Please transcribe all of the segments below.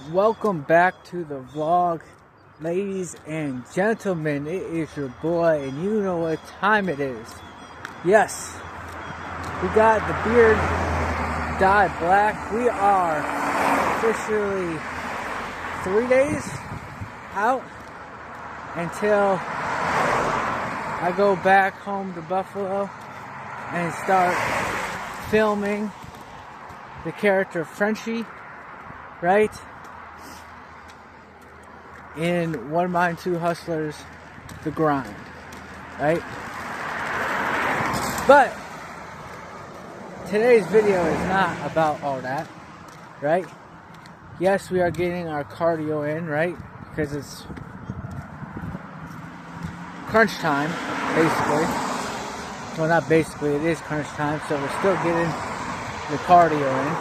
Welcome back to the vlog, ladies and gentlemen. It is your boy, and you know what time it is. Yes, we got the beard dyed black. We are officially 3 days out until I go back home to Buffalo and start filming the character Frenchie, right? In One Mind, Two Hustlers, The Grind, right? But today's video is not about all that, right? Yes, we are getting our cardio in, right? Because it's crunch time, basically. Well, not basically, it is crunch time, so we're still getting the cardio in,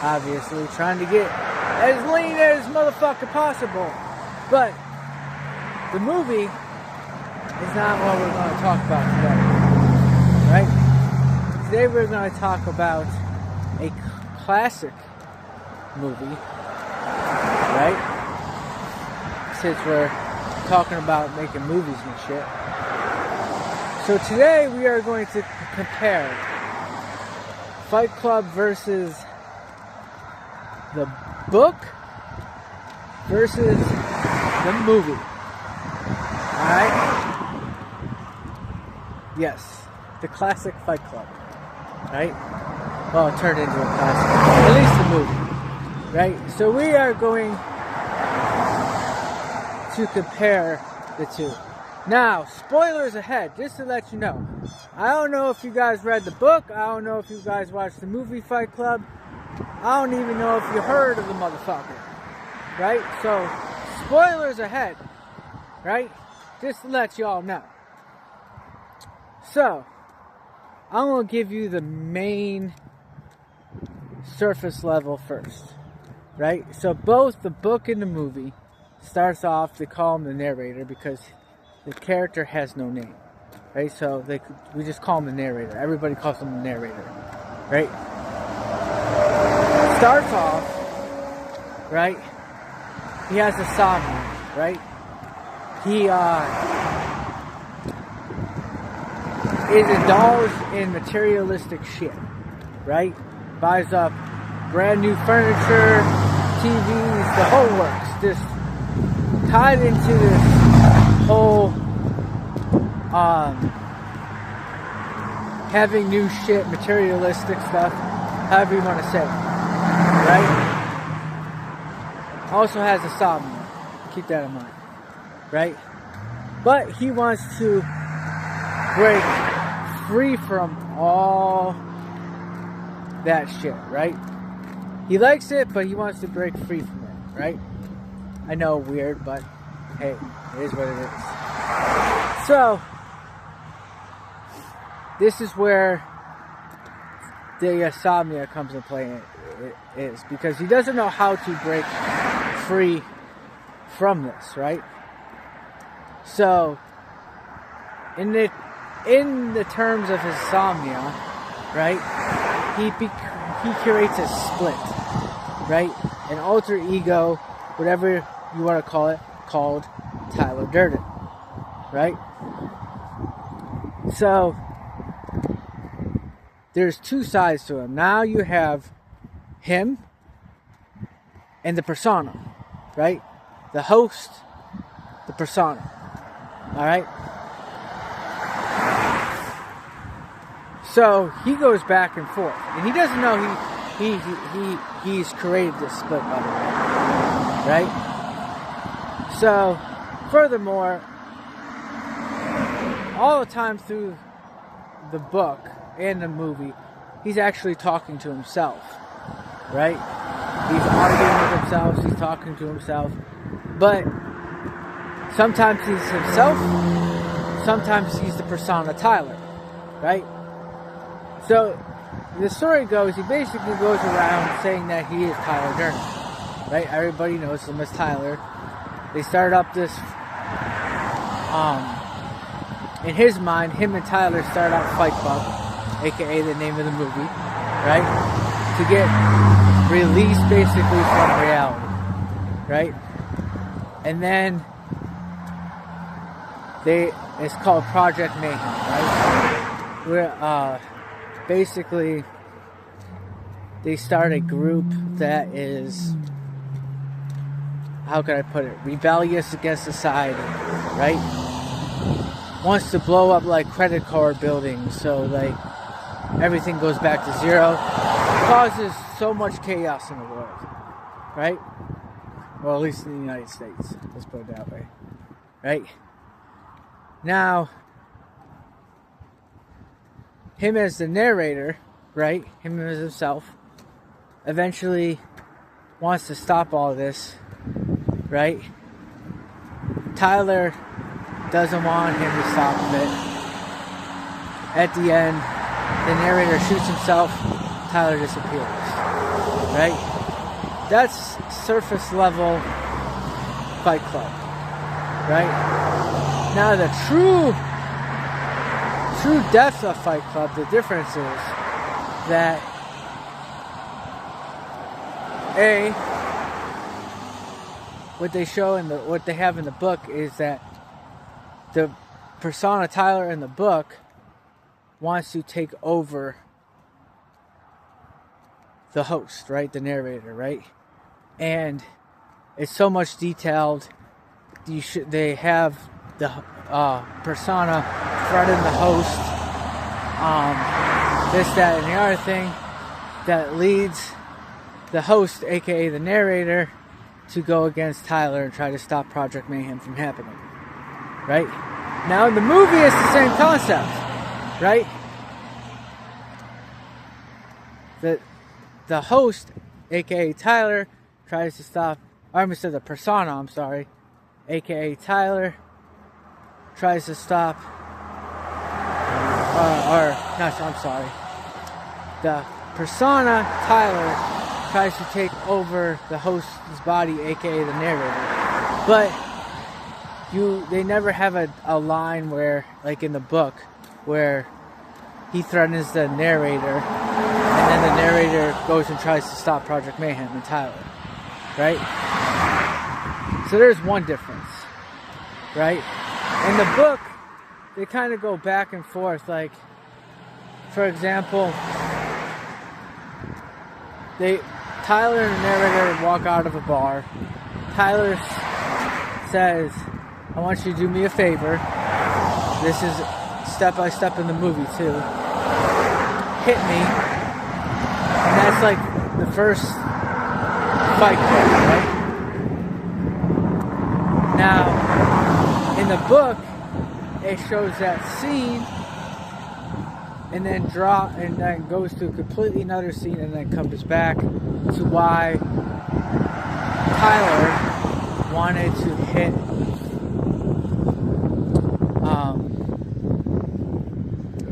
obviously. Trying to get as lean as motherfucker possible. But the movie is not what we're going to talk about today, right? Today we're going to talk about a classic movie, right? Since we're talking about making movies and shit. So today we are going to compare Fight Club versus the book versus the movie. Alright? Yes. The classic Fight Club. Right? Well, it turned into a classic. At least the movie. Right? So we are going to compare the two. Now, spoilers ahead, just to let you know. I don't know if you guys read the book. I don't know if you guys watched the movie Fight Club. I don't even know if you heard of the motherfucker. Right? So, spoilers ahead, right? Just to let y'all know. So, I'm going to give you the main surface level first, right? So, both the book and the movie starts off, they call him the narrator because the character has no name, right? So, we just call him the narrator. Everybody calls him the narrator, right? Starts off, right? He has insomnia, right? He is indulged in materialistic shit, right? Buys up brand new furniture, TVs, the whole works. Just tied into this whole having new shit, materialistic stuff, however you want to say it, right? Also has insomnia. Keep that in mind. Right? But he wants to break free from all that shit, right? He likes it, but he wants to break free from it, right? I know, weird, but hey, it is what it is. So, this is where the insomnia comes into play. It is because he doesn't know how to break free from this, right? So, in the terms of his insomnia, right? He creates a split, right? An alter ego, whatever you want to call it, called Tyler Durden, right? So, there's two sides to him. Now you have him and the persona, right? The host, the persona. Alright? So he goes back and forth. And he doesn't know he's created this split, by the way. Right? So, furthermore, all the time through the book and the movie, he's actually talking to himself. Right? He's arguing with himself, he's talking to himself. But sometimes he's himself, sometimes he's the persona Tyler, right? So, the story goes, he basically goes around saying that he is Tyler Durden, right? Everybody knows him as Tyler. They start up this, in his mind, him and Tyler start out Fight Club, aka the name of the movie, right? To get released basically from reality, right? And then it's called Project Mayhem, right? Where basically they start a group that is, how can I put it, rebellious against society, right? Wants to blow up like credit card buildings, so like everything goes back to zero. Causes so much chaos in the world, right? Well, at least in the United States, let's put it that way, right? Now, him as the narrator, right? Him as himself, eventually wants to stop all this, right? Tyler doesn't want him to stop it. At the end, the narrator shoots himself, Tyler disappears, right? That's surface level Fight Club, right? Now the true depths of Fight Club, the difference is that what they show in what they have in the book is that the persona Tyler in the book wants to take over the host, right? The narrator, right? And it's so much detailed. They have the persona threaten the host, this, that, and the other thing that leads the host, aka the narrator, to go against Tyler and try to stop Project Mayhem from happening, right? Now in the movie it's the same concept, right? The host, aka Tyler, tries to stop, the persona, I'm sorry, aka Tyler, tries to stop, the persona, Tyler, tries to take over the host's body, aka the narrator. But they never have a line where, like in the book, where he threatens the narrator, and then the narrator goes and tries to stop Project Mayhem and Tyler, right? So there's one difference, right? In the book, they kind of go back and forth. Like, for example, Tyler and the narrator walk out of a bar. Tyler says, I want you to do me a favor. This is step by step in the movie too. Hit me. And that's like the first fight club, right? Now, in the book, it shows that scene and then goes to a completely another scene and then comes back to why Tyler wanted to hit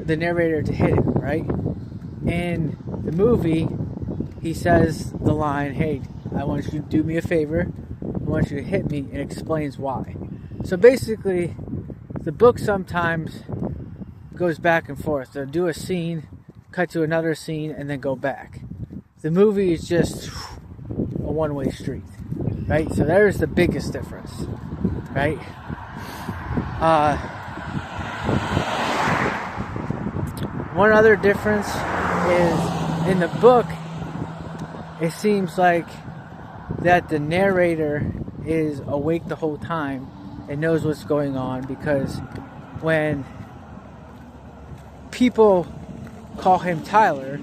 the narrator to hit him, right? In the movie, he says the line, hey, I want you to do me a favor, I want you to hit me, and explains why. So basically, the book sometimes goes back and forth. They'll do a scene, cut to another scene, and then go back. The movie is just a one-way street, right? So there's the biggest difference, right? One other difference is in the book, it seems like that the narrator is awake the whole time and knows what's going on, because when people call him Tyler,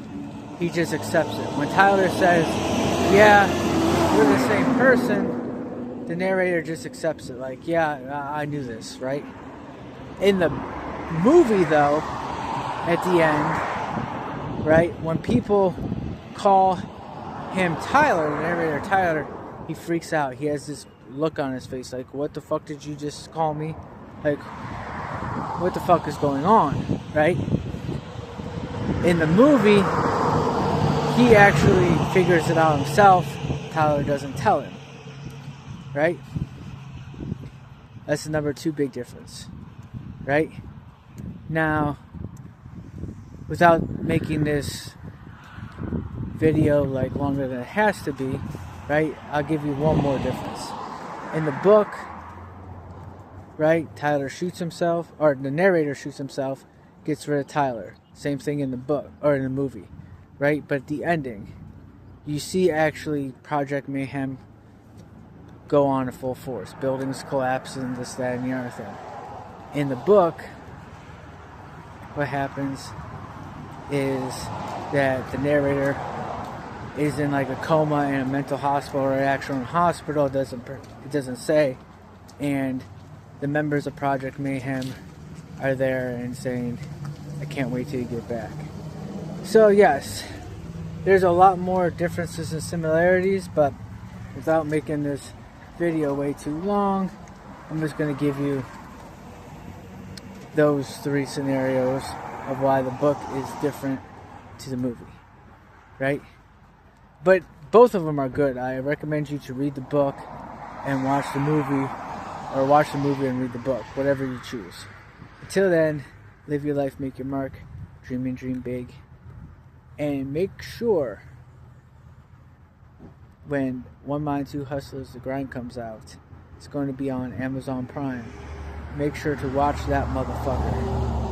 he just accepts it. When Tyler says, yeah, we're the same person, the narrator just accepts it. Like, yeah, I knew this, right? In the movie, though, at the end, right, when people call him Tyler, the narrator Tyler, he freaks out. He has this look on his face like, what the fuck did you just call me? Like, what the fuck is going on, right? In the movie, he actually figures it out himself. Tyler doesn't tell him, right? That's the number 2 big difference, right? Now, without making this video like longer than it has to be, right? I'll give you one more difference. In the book, right, Tyler shoots himself, or the narrator shoots himself, gets rid of Tyler. Same thing in the book, or in the movie, right? But at the ending, you see actually Project Mayhem go on in full force. Buildings collapse and this, that, and the other thing. In the book, what happens is that the narrator is in like a coma in a mental hospital or actual hospital. It doesn't say. And the members of Project Mayhem are there and saying, I can't wait till you get back. So yes, there's a lot more differences and similarities, but without making this video way too long, I'm just going to give you those three scenarios of why the book is different to the movie, right? But both of them are good. I recommend you to read the book and watch the movie, or watch the movie and read the book, whatever you choose. Until then, live your life, make your mark, dream and dream big, and make sure when One Mind, Two Hustlers, The Grind comes out, it's going to be on Amazon Prime. Make sure to watch that motherfucker.